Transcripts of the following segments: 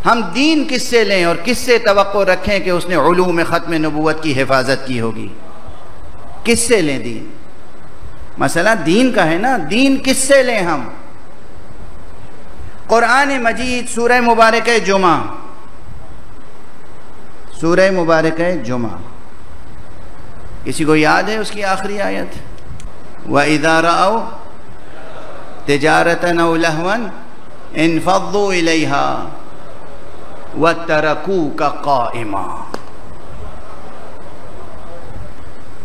हम दीन किससे लें और किससे तवक्को रखें कि उसने उलूम ख़त्म नबूवत की हिफाजत की होगी? किससे लें दीन? मसला दीन का है ना, दीन किससे लें हम? कुरान मजीद सूरह मुबारक जुमा, सूरह मुबारक जुमा, किसी को याद है उसकी आखिरी आयत? व इज़ा रअव तिजारतन औ लहवन इन्फज़्ज़ू इलैहा व तरकूका क़ाइमा।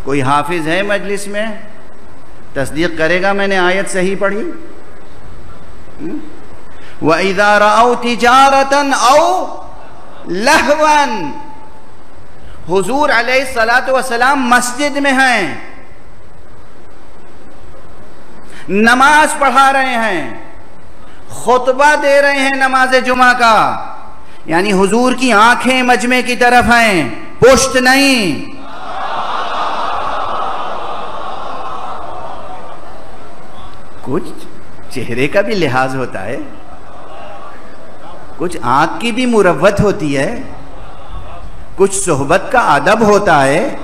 कोई हाफिज है मजलिस में? तस्दीक करेगा मैंने आयत सही पढ़ी? व इज़ा रअव तिजारतन औ लहवन, हुजूर अलैहिस्सलातु वस्सलाम मस्जिद में हैं, नमाज पढ़ा रहे हैं, खुतबा दे रहे हैं नमाज जुमा का, यानी हुजूर की आंखें मजमे की तरफ हैं, पुश्त नहीं। कुछ चेहरे का भी लिहाज होता है, कुछ आंख की भी मुरव्वत होती है, कुछ सोहबत का अदब होता है।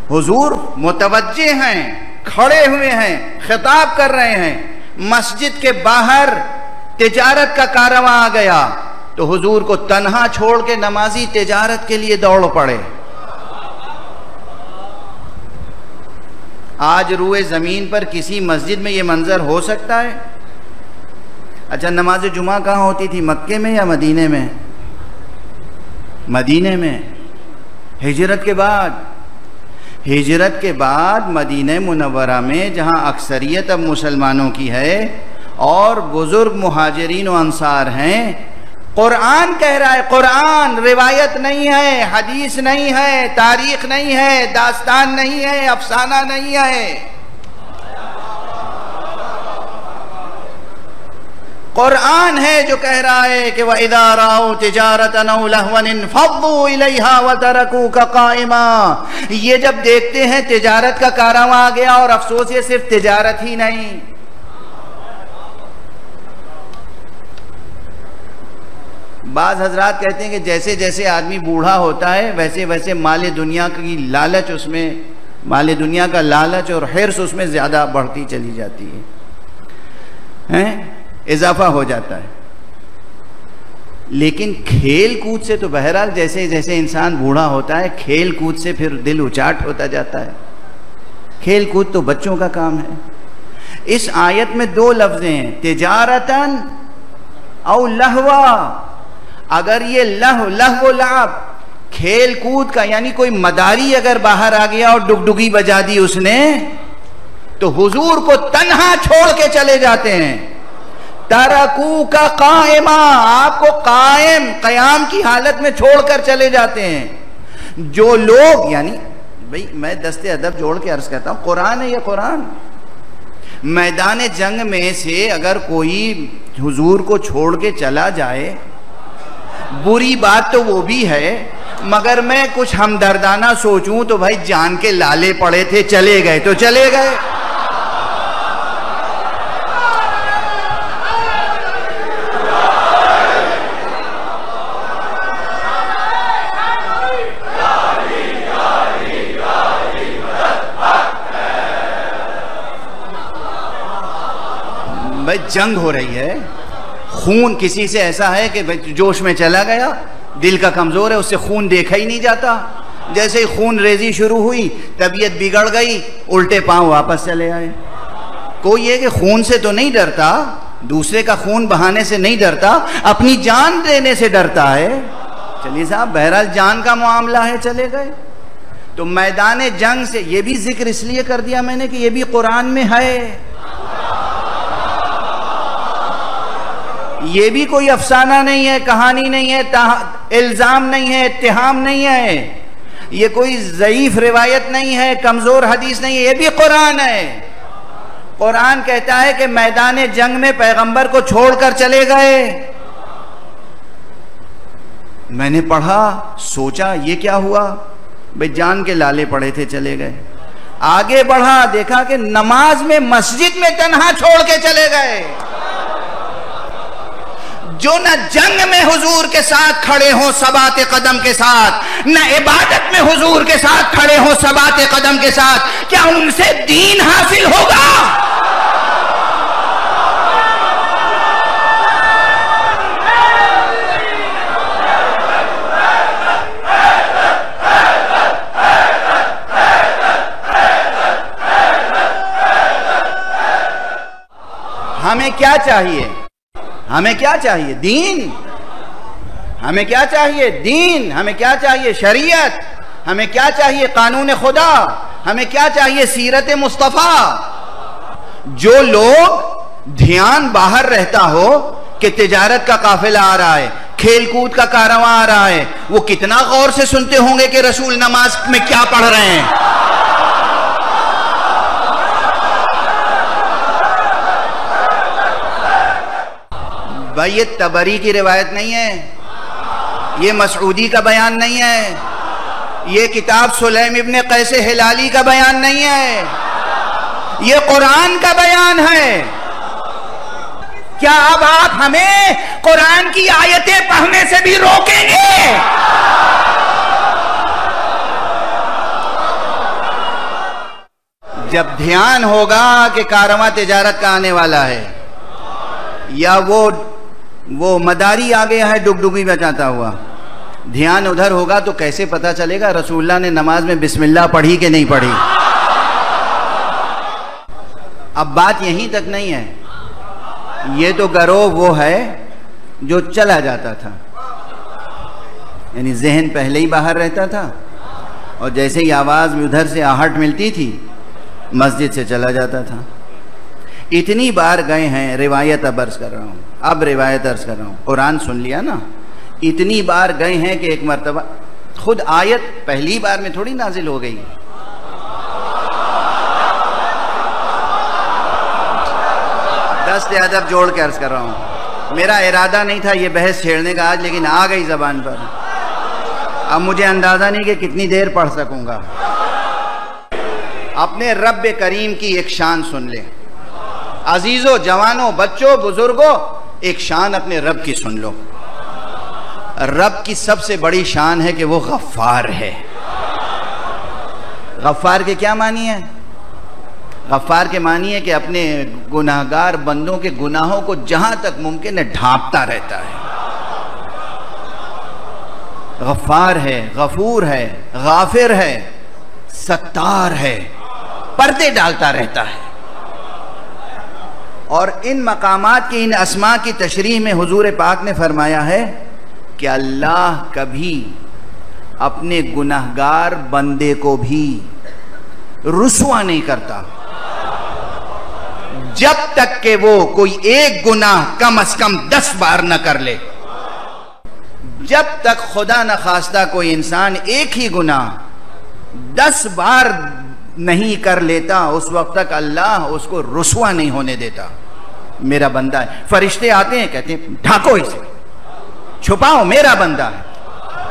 हुजूर मुतवज्जे हैं, खड़े हुए हैं, खिताब कर रहे हैं, मस्जिद के बाहर तिजारत का कारवां आ गया तो हुजूर को तन्हा छोड़ के नमाजी तिजारत के लिए दौड़ पड़े। आज रूए जमीन पर किसी मस्जिद में यह मंजर हो सकता है? अच्छा, नमाज जुमा कहाँ होती थी, मक्के में या मदीने में? मदीने में। हिजरत के बाद, हिजरत के बाद मदीने मुनव्वरा में जहाँ अक्सरियत अब मुसलमानों की है और बुजुर्ग मुहाजिरीन व अंसार हैं, कुरान कह रहा है, कुरान रिवायत नहीं है, हदीस नहीं है, तारीख नहीं है, दास्तान नहीं है, अफसाना नहीं है, कुरान है जो कह रहा है कि व इज़ा रअव तिजारतन औ लहवन इन्फज़्ज़ू इलैहा व तरकूका क़ाइमा। ये जब देखते हैं तिजारत का कारवां आ गया, और अफसोस ये सिर्फ तिजारत ही नहीं, बाज़ हजरात कहते हैं कि जैसे जैसे आदमी बूढ़ा होता है वैसे वैसे माल दुनिया की लालच, उसमें माल दुनिया का लालच और हिर्स उसमें ज़्यादा बढ़ती चली जाती है, इजाफा हो जाता है। लेकिन खेल कूद से तो बहरहाल जैसे जैसे इंसान बूढ़ा होता है, खेल कूद से फिर दिल उचाट होता जाता है। खेल कूद तो बच्चों का काम है। इस आयत में दो लफ्ज़ें हैं, तिजारतन औ लहवा। अगर ये लहव लाभ खेल कूद का, यानी कोई मदारी अगर बाहर आ गया और डुगडुगी बजा दी उसने, तो हुजूर को तन्हा छोड़ के चले जाते हैं। तरकूका क़ाइमा, आपको कायम कयाम की हालत में छोड़कर चले जाते हैं। जो लोग, यानी भाई मैं दस्ते अदब जोड़ के अर्ज करता हूं, कुरान है ये कुरान। मैदान जंग में से अगर कोई हुजूर को छोड़ के चला जाए, बुरी बात तो वो भी है, मगर मैं कुछ हमदर्दाना सोचूं तो भाई जान के लाले पड़े थे, चले गए तो चले गए। भाई जंग हो रही है, खून किसी से ऐसा है कि जोश में चला गया, दिल का कमजोर है, उससे खून देखा ही नहीं जाता। जैसे ही खून रेजी शुरू हुई, तबीयत बिगड़ गई, उल्टे पांव वापस चले आए। कोई ये कि खून से तो नहीं डरता, दूसरे का खून बहाने से नहीं डरता, अपनी जान देने से डरता है। चलिए साहब, बहरहाल जान का मामला है, चले गए। तो मैदान जंग से, ये भी जिक्र इसलिए कर दिया मैंने कि ये भी कुरान में है, ये भी कोई अफसाना नहीं है, कहानी नहीं है, इल्जाम नहीं है, इत्तिहाम नहीं है, ये कोई ज़ईफ रिवायत नहीं है, कमजोर हदीस नहीं है, ये भी कुरान है। कुरान कहता है कि मैदान जंग में पैगंबर को छोड़कर चले गए। मैंने पढ़ा, सोचा ये क्या हुआ, भाई जान के लाले पड़े थे, चले गए। आगे बढ़ा, देखा कि नमाज में मस्जिद में तन्हा छोड़ के चले गए। जो न जंग में हुजूर के साथ खड़े हों सबात कदम के साथ, न इबादत में हुजूर के साथ खड़े हों सबात कदम के साथ, क्या उनसे दीन हासिल होगा? हमें क्या चाहिए? हमें क्या चाहिए? दीन। हमें क्या चाहिए? दीन। हमें क्या चाहिए? शरीयत। हमें क्या चाहिए? कानून खुदा। हमें क्या चाहिए? सीरत मुस्तफा। जो लोग ध्यान बाहर रहता हो कि तिजारत का काफिला आ रहा है, खेल कूद का कारवां आ रहा है, वो कितना गौर से सुनते होंगे कि रसूल नमाज में क्या पढ़ रहे हैं। भाई ये तबरी की रिवायत नहीं है, ये मसऊदी का बयान नहीं है, ये किताब सुलैम इब्ने कैसे हिलाली का बयान नहीं है, ये कुरान का बयान है। क्या अब आप हमें कुरान की आयतें पढ़ने से भी रोकेंगे? जब ध्यान होगा कि कारवां तिजारत का आने वाला है, या वो मदारी आ गया है डुगडुगी बजाता हुआ, ध्यान उधर होगा तो कैसे पता चलेगा रसूलुल्लाह ने नमाज में बिस्मिल्लाह पढ़ी कि नहीं पढ़ी? अब बात यहीं तक नहीं है, ये तो गरोह वो है जो चला जाता था, यानी जहन पहले ही बाहर रहता था और जैसे ही आवाज में उधर से आहट मिलती थी मस्जिद से चला जाता था। इतनी बार गए हैं, रिवायत अब अर्ज कर रहा हूं, अब रिवायत अर्ज कर रहा हूं, कुरान सुन लिया ना, इतनी बार गए हैं कि एक मर्तबा खुद आयत पहली बार में थोड़ी नाजिल हो गई। दस्त अदब जोड़ के अर्ज कर रहा हूं, मेरा इरादा नहीं था ये बहस छेड़ने का आज, लेकिन आ गई जबान पर। अब मुझे अंदाजा नहीं कि कितनी देर पढ़ सकूंगा। अपने रब करीम की एक शान सुन ले, अजीजों, जवानों, बच्चों, बुजुर्गों, एक शान अपने रब की सुन लो। रब की सबसे बड़ी शान है कि वो गफ्फार है। गफ्फार के क्या मानी है? गफ्फार के मानी है कि अपने गुनाहगार बंदों के गुनाहों को जहां तक मुमकिन है ढांपता रहता है। गफ्फार है, गफूर है, गाफिर है, सत्तार है, पर्दे डालता रहता है। और इन मकामात की, इन अस्मा की तशरीह में हुजूर पाक ने फरमाया है कि अल्लाह कभी अपने गुनाहगार बंदे को भी रुसवा नहीं करता जब तक कि वो कोई एक गुनाह कम अज कम 10 बार न कर ले। जब तक खुदा न खास्ता कोई इंसान एक ही गुनाह 10 बार नहीं कर लेता, उस वक्त तक अल्लाह उसको रुसवा नहीं होने देता। मेरा बंदा है। फरिश्ते आते हैं, कहते हैं ढाको इसे, छुपाओ, मेरा बंदा है,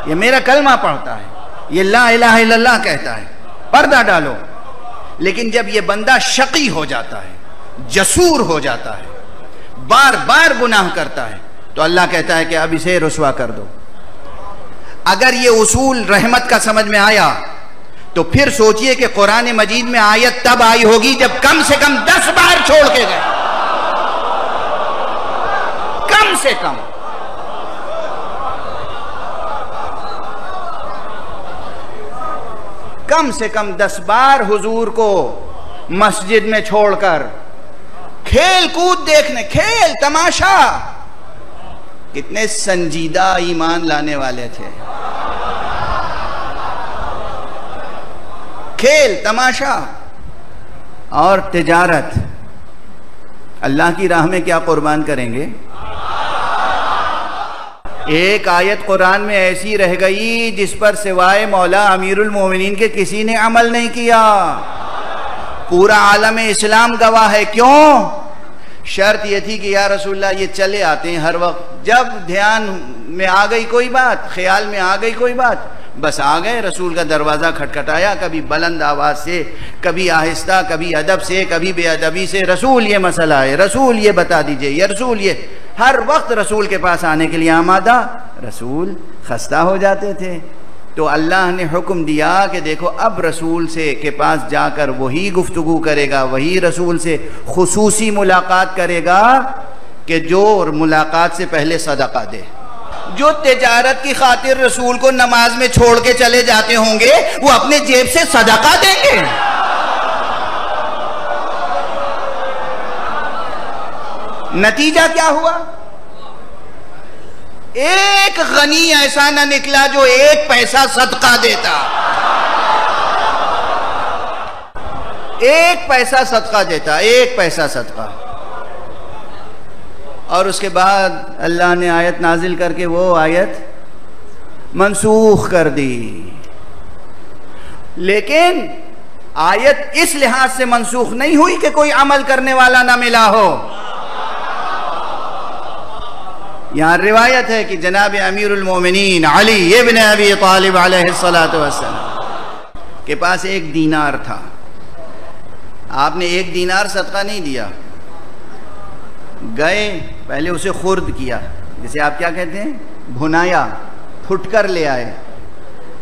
ये मेरा कलमा पढ़ता है, ये ला इलाहा इल्लल्लाह कहता है, पर्दा डालो। लेकिन जब ये बंदा शकी हो जाता है, जसूर हो जाता है, बार बार गुनाह करता है, तो अल्लाह कहता है कि अब इसे रुसवा कर दो। अगर ये उसूल रहमत का समझ में आया तो फिर सोचिए कि कुरान मजीद में आयत तब आई होगी जब कम से कम 10 बार छोड़ के गए, कम से कम। कम से कम 10 बार हुजूर को मस्जिद में छोड़कर खेल कूद देखने, खेल तमाशा। कितने संजीदा ईमान लाने वाले थे। खेल तमाशा और तिजारत, अल्लाह की राह में क्या कुर्बान करेंगे? एक आयत कुरान में ऐसी रह गई जिस पर सिवाय मौला अमीरुल मोमिनीन के किसी ने अमल नहीं किया। पूरा आलम इस्लाम गवाह है। क्यों? शर्त यह थी कि या रसूलल्लाह ये चले आते हैं हर वक्त, जब ध्यान में आ गई कोई बात, ख्याल में आ गई कोई बात, बस आ गए, रसूल का दरवाज़ा खटखटाया, कभी बुलंद आवाज़ से, कभी आहिस्ता, कभी अदब से, कभी बेअदबी से, रसूल ये मसला है, रसूल ये बता दीजिए, या रसूल ये। हर वक्त रसूल के पास आने के लिए आमादा, रसूल खस्ता हो जाते थे। तो अल्लाह ने हुक्म दिया कि देखो अब रसूल से के पास जाकर वही गुफ्तगू करेगा, वही रसूल से खुसूसी मुलाकात करेगा कि जो मुलाकात से पहले सदका दे। जो तिजारत की खातिर रसूल को नमाज में छोड़ के चले जाते होंगे वो अपने जेब से सदका देंगे। नतीजा क्या हुआ? एक गनी ऐसा न निकला जो 1 पैसा सदका देता। 1 पैसा सदका देता, 1 पैसा सदका। और उसके बाद अल्लाह ने आयत नाजिल करके वो आयत मनसूख कर दी। लेकिन आयत इस लिहाज से मनसूख नहीं हुई कि कोई अमल करने वाला ना मिला हो। यहां रिवायत है कि जनाब अमीरुल मोमिनीन अली इब्न अबी तालिब अलैहिस्सलातु वस्सलाम के पास 1 दीनार था। आपने 1 दीनार सदका नहीं दिया, गए पहले उसे खुर्द किया, जिसे आप क्या कहते हैं, भुनाया, फुटकर ले आए,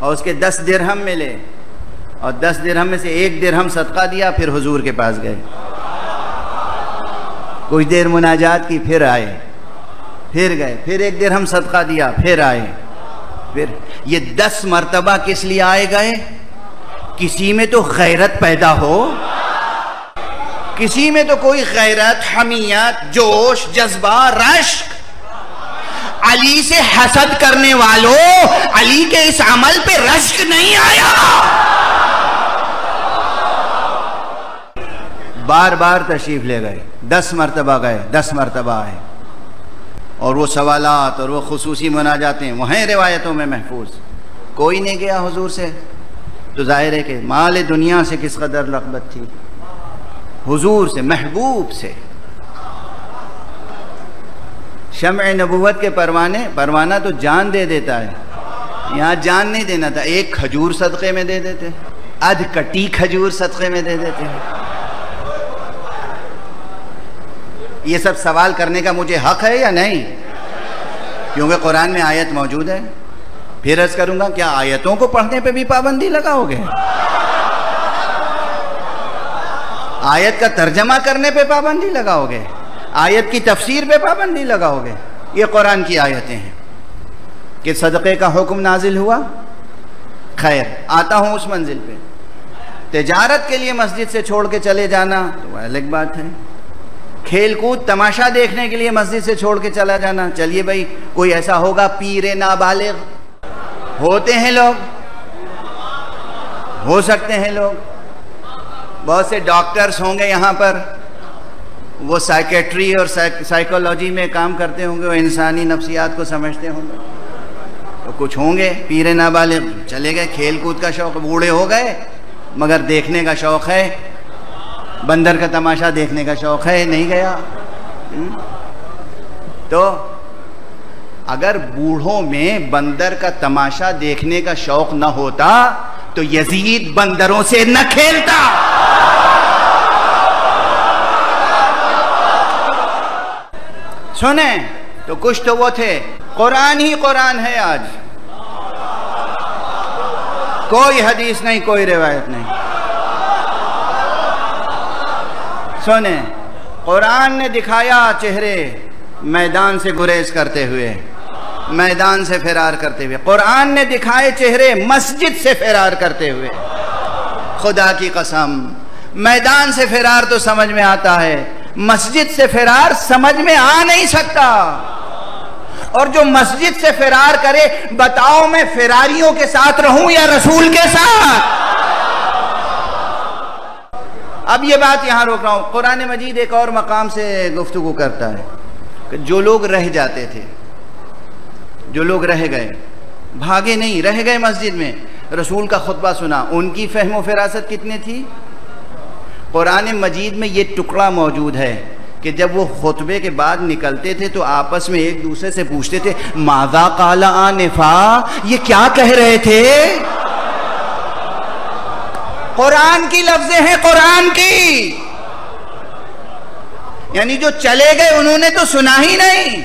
और उसके 10 दिरहम मिले, और 10 दिरहम में से 1 दिरहम सदका दिया। फिर हुजूर के पास गए, कुछ देर मुनाजात की, फिर आए, फिर गए, फिर 1 दिरहम सदका दिया, फिर आए। फिर ये 10 मरतबा किस लिए आए गए? किसी में तो गैरत पैदा हो, किसी में तो कोई गैरत, हमियत, जोश, जज्बा, रश्क। अली से हसद करने वालों, अली के इस अमल पे रश्क नहीं आया। बार बार तशरीफ ले गए, 10 मरतबा गए, 10 मरतबा आए, और वो सवालात और वो खुसूसी मुनाजातें वहीं रिवायतों में महफूज। कोई नहीं गया हुजूर से, तो जाहिर है कि माल दुनिया से किस कदर रग़बत थी, हुजूर से, महबूब से। शम्अ नबुव्वत के परवाना तो जान दे देता है, यहाँ जान नहीं देना था, 1 खजूर सदक़े में दे देते, अध कटी खजूर सदक़े में दे देते। ये सब सवाल करने का मुझे हक है या नहीं? क्योंकि कुरान में आयत मौजूद है। फिर अर्ज़ करूंगा, क्या आयतों को पढ़ने पे भी पाबंदी लगाओगे? आयत का तर्जमा करने पे पाबंदी लगाओगे? आयत की तफसीर पे पाबंदी लगाओगे? ये कुरान की आयतें हैं कि सदक़े का हुक्म नाजिल हुआ। खैर, आता हूँ उस मंजिल पे। तिजारत के लिए मस्जिद से छोड़ के चले जाना तो अलग बात है। खेल कूद तमाशा देखने के लिए मस्जिद से छोड़ के चला जाना, चलिए भाई, कोई ऐसा होगा पीरे नाबालिग, होते हैं लोग, हो सकते हैं लोग, बहुत से डॉक्टर्स होंगे यहाँ पर, वो साइकेट्री और साइकोलॉजी में काम करते होंगे, वो इंसानी नफ्सियात को समझते होंगे, तो कुछ होंगे पीरे नाबालिग, चले गए, खेल कूद का शौक़, बूढ़े हो गए मगर देखने का शौक़ है, बंदर का तमाशा देखने का शौक़ है, नहीं गया। तो अगर बूढ़ों में बंदर का तमाशा देखने का शौक़ न होता तो यजीद बंदरों से न खेलता। सुने तो कुछ तो वो थे, कुरान ही कुरान है आज, कोई हदीस नहीं, कोई रिवायत नहीं। सुने, कुरान ने दिखाया चेहरे मैदान से गुरेज करते हुए, मैदान से फिरार करते हुए, कुरान ने दिखाए चेहरे मस्जिद से फिरार करते हुए। खुदा की कसम, मैदान से फिरार तो समझ में आता है, मस्जिद से फिरार समझ में आ नहीं सकता। और जो मस्जिद से फिरार करे, बताओ मैं फिरारियों के साथ रहूं या रसूल के साथ? अब ये बात यहां रोक रहा हूं। कुरान मजीद एक और मकाम से गुफ्तगू करता है कि जो लोग रह जाते थे, जो लोग रह गए, भागे नहीं, रह गए मस्जिद में, रसूल का खुतबा सुना, उनकी फहम फिरासत कितनी थी? कुरान मजीद में ये टुकड़ा मौजूद है कि जब वो खुतबे के बाद निकलते थे तो आपस में एक दूसरे से पूछते थे, माज़ा काला आनिफा, ये क्या कह रहे थे? कुरान की लफ्ज़ें हैं, कुरान की। यानी जो चले गए उन्होंने तो सुना ही नहीं,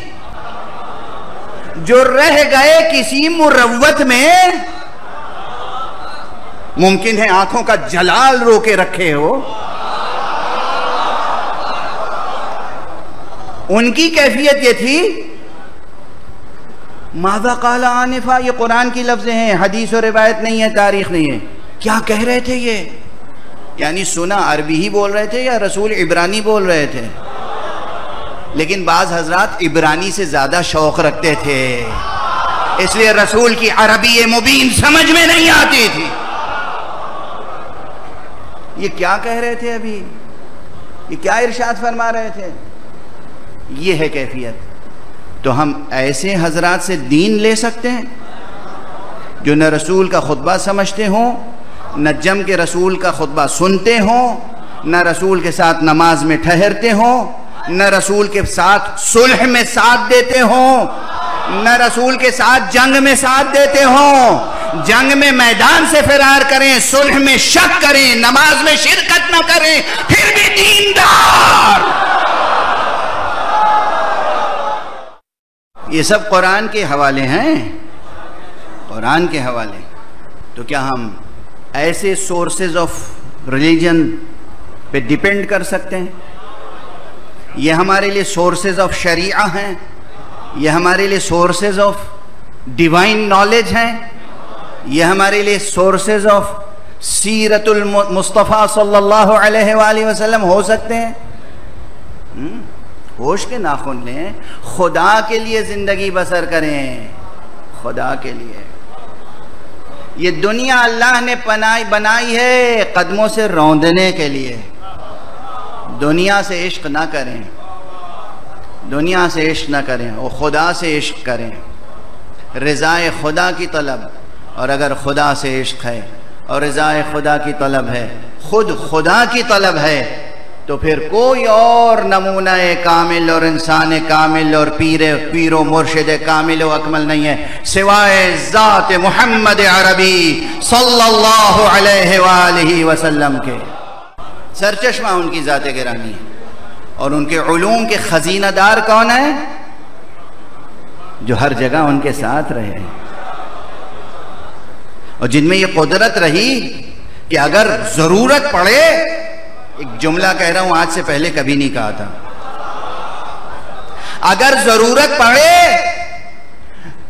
जो रह गए किसी मुरव्वत में, मुमकिन है आंखों का जलाल रोके रखे हो, उनकी कैफियत ये थी, माज़ा क़ाला आनिफ़ा, ये कुरान की लफ्ज़ें हैं, हदीस और रिवायत नहीं है, तारीख नहीं है, क्या कह रहे थे ये? यानी सुना अरबी ही बोल रहे थे या रसूल इब्रानी बोल रहे थे? लेकिन बाज़ हज़रात इब्रानी से ज़्यादा शौक़ रखते थे, इसलिए रसूल की अरबी मुबीन समझ में नहीं आती थी। ये क्या कह रहे थे अभी, ये क्या इरशाद फरमा रहे थे? ये है कैफियत। तो हम ऐसे हजरात से दीन ले सकते हैं जो न रसूल का खुतबा समझते हों, न जम के रसूल का खुतबा सुनते हों, न रसूल के साथ नमाज में ठहरते हों, न रसूल के साथ सुलह में साथ देते हों, न रसूल के साथ जंग में साथ देते हों, जंग में मैदान से फरार करें, सुलह में शक करें, नमाज में शिरकत न करें, फिर भी दीनदार। ये सब कुरान के हवाले हैं, कुरान के हवाले। तो क्या हम ऐसे सोर्सेज ऑफ रिलीजन पे डिपेंड कर सकते हैं? ये हमारे लिए सोर्सेज ऑफ शरीआ हैं, ये हमारे लिए सोर्सेज ऑफ डिवाइन नॉलेज हैं, ये हमारे लिए सोर्सेज ऑफ सीरतुल मुस्तफ़ा सल्लल्लाहु अलैहि वसल्लम हो सकते हैं? होश के नाखून लें, खुदा के लिए ज़िंदगी बसर करें, खुदा के लिए। ये दुनिया अल्लाह ने बनाई है कदमों से रौंदने के लिए। दुनिया से इश्क ना करें, दुनिया से इश्क ना करें, वो खुदा से इश्क करें, रज़ाए खुदा की तलब। और अगर खुदा से इश्क है और रज़ाए खुदा की तलब है, खुद खुदा की तलब है, तो फिर कोई और नमूना कामिल और इंसान कामिल और पीरो मुर्शिद कामिल व अकमल नहीं है सिवाय ज़ात मुहम्मद अरबी सल्लल्लाहु अलैहि वसल्लम के। सरचश्मा उनकी ज़ात गिरामी है। और उनके उलूम के खजीनादार कौन है? जो हर जगह उनके साथ रहे और जिनमें ये कुदरत रही कि अगर ज़रूरत पड़े, एक जुमला कह रहा हूं, आज से पहले कभी नहीं कहा था, अगर जरूरत पड़े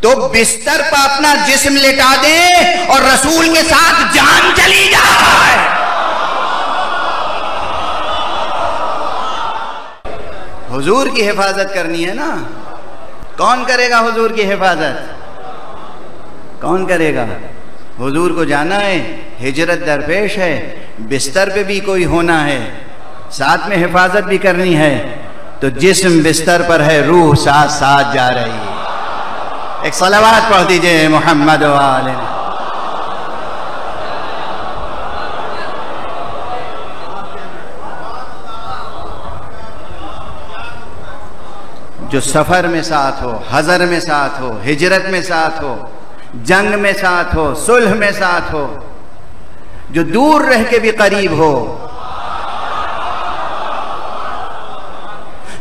तो बिस्तर पर अपना जिस्म लिटा दें और रसूल के साथ जान चली जाए। हुजूर की हिफाजत करनी है ना, कौन करेगा हुजूर की हिफाजत? कौन करेगा? हुजूर को जाना है, हिजरत दरपेश है, बिस्तर पे भी कोई होना है, साथ में हिफाजत भी करनी है, तो जिस्म बिस्तर पर है, रूह साथ साथ जा रही है। एक सलावत पढ़ दीजिए मोहम्मद वाले। जो सफर में साथ हो, हजर में साथ हो, हिजरत में साथ हो, जंग में साथ हो, सुलह में साथ हो, जो दूर रह के भी करीब हो,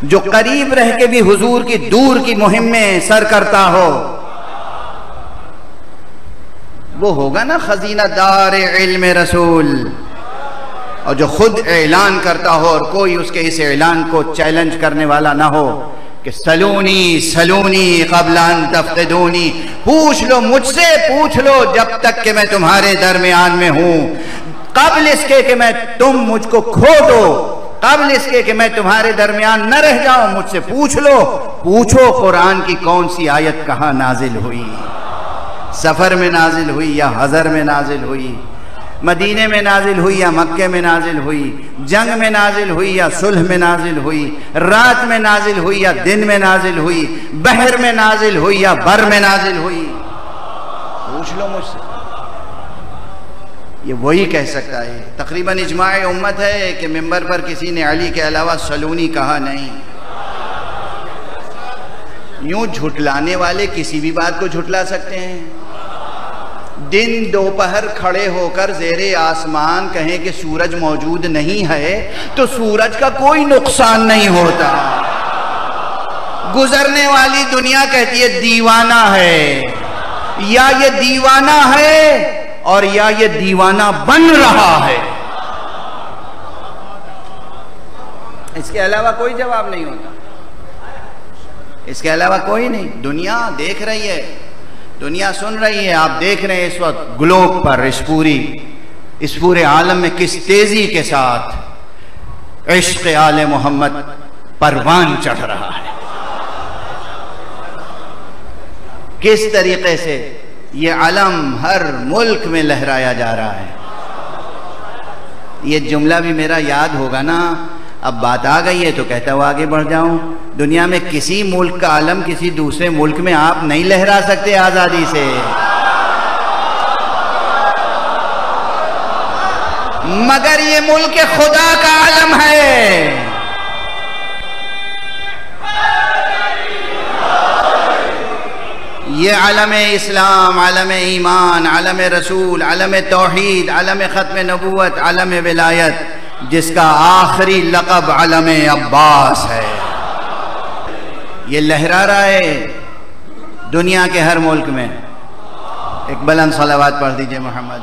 जो करीब रह के भी हुजूर की दूर की मुहिम में सर करता हो, वो होगा ना खजीनादार इल्म रसूल। और जो खुद ऐलान करता हो और कोई उसके इस ऐलान को चैलेंज करने वाला ना हो कि सलूनी सलूनी क़ब्ल अन तफ़क़िदूनी, पूछ लो मुझसे, पूछ लो जब तक कि मैं तुम्हारे दरमियान में हूं, कब्ल इसके कि मैं तुम मुझको खो दो, कब्ल इसके कि मैं तुम्हारे दरमियान न रह जाऊं, मुझसे पूछ लो। पूछो कुरान की कौन सी आयत कहां नाजिल हुई, सफर में नाजिल हुई या हजर में नाजिल हुई, मदीने में नाजिल हुई या मक्के में नाजिल हुई, जंग में नाजिल हुई या सुलह में नाजिल हुई, रात में नाजिल हुई या दिन में नाजिल हुई, बहर में नाजिल हुई या बर में नाजिल हुई, पूछ लो मुझसे। ये वही कह सकता है। तकरीबन इजमाए उम्मत है कि मिंबर पर किसी ने अली के अलावा सलूनी कहा नहीं। यूं झुटलाने वाले किसी भी बात को झुटला सकते हैं, दिन दोपहर खड़े होकर ज़ेरे आसमान कहें कि सूरज मौजूद नहीं है तो सूरज का कोई नुकसान नहीं होता। गुजरने वाली दुनिया कहती है दीवाना है, या ये दीवाना है और या ये दीवाना बन रहा है, इसके अलावा कोई जवाब नहीं होता, इसके अलावा कोई नहीं। दुनिया देख रही है, दुनिया सुन रही है, आप देख रहे हैं इस वक्त ग्लोब पर इस पूरे आलम में किस तेजी के साथ इश्क़ आले मोहम्मद परवान चढ़ रहा है, किस तरीके से ये अलम हर मुल्क में लहराया जा रहा है। ये जुमला भी मेरा याद होगा ना, अब बात आ गई है तो कहता हुआ आगे बढ़ जाऊं। दुनिया में किसी मुल्क का आलम किसी दूसरे मुल्क में आप नहीं लहरा सकते आजादी से, मगर ये मुल्क खुदा का आलम है। ये आलम इस्लाम, आलम ईमान, आलम रसूल, आलम तौहीद, आलम ख़त्म नबूवत, आलम विलायत, जिसका आखिरी लक़ब आलम अब्बास है। ये लहरा रहा है दुनिया के हर मुल्क में। एक बुलंद सलावत पढ़ दीजिए मोहम्मद।